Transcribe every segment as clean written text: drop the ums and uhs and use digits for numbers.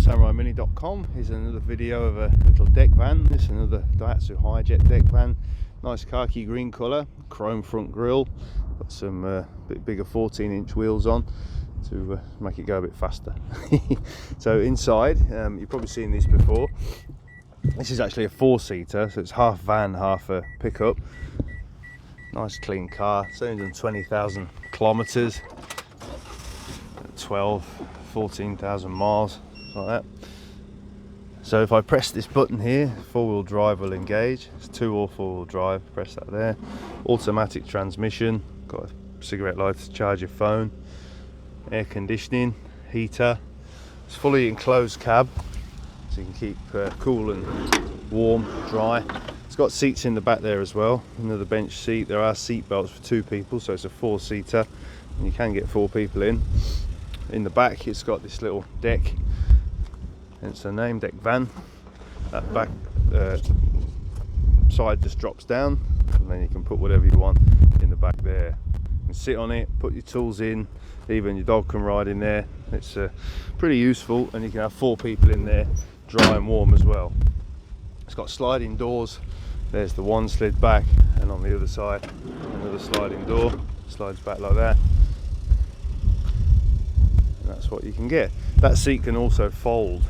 𝐦𝐨𝐬𝐿.com. Here's another video of a little deck van. This is another Daihatsu Hijet deck van. Nice khaki green colour, chrome front grille, got some bit bigger 14-inch wheels on to make it go a bit faster. So inside, you've probably seen this before. This is actually a 4-seater, so it's half van, half a pickup. Nice clean car, 720,000 kilometres, 14,000 miles, like that. So if I press this button here, 4-wheel drive will engage. It's 2 or 4-wheel drive, press that there. Automatic transmission, got a cigarette lighter to charge your phone. Air conditioning, heater. It's fully enclosed cab, so you can keep cool and warm, dry. It's got seats in the back there as well, another bench seat. There are seat belts for 2 people, so it's a 4-seater, and you can get 4 people in. In the back, it's got this little deck, hence the name, deck van. That back side just drops down, and then you can put whatever you want in the back there. You can sit on it, put your tools in, even your dog can ride in there. It's pretty useful, and you can have 4 people in there, dry and warm as well. It's got sliding doors. There's the one slid back, and on the other side, another sliding door, slides back like that. And that's what you can get. That seat can also fold.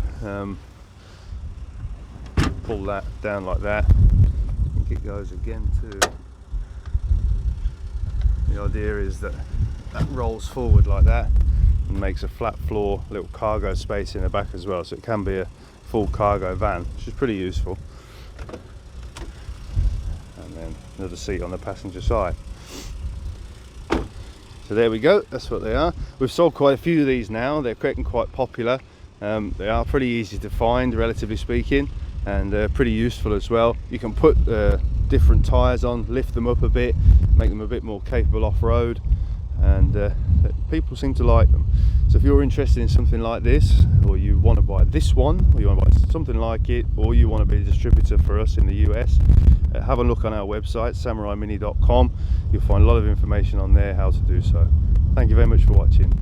Pull that down like that. I think it goes again too. The idea is that that rolls forward like that and makes a flat floor, little cargo space in the back as well, so it can be a full cargo van, which is pretty useful. And then another seat on the passenger side. So there we go, that's what they are. We've sold quite a few of these now. They're getting quite popular. They are pretty easy to find, relatively speaking, and they're pretty useful as well. You can put different tyres on, lift them up a bit, make them a bit more capable off-road, and people seem to like them. So if you're interested in something like this, or you want to buy this one, or you want to buy something like it, or you want to be a distributor for us in the US, have a look on our website, 𝐬𝐴𝐬𝐿.com. You'll find a lot of information on there how to do so. Thank you very much for watching.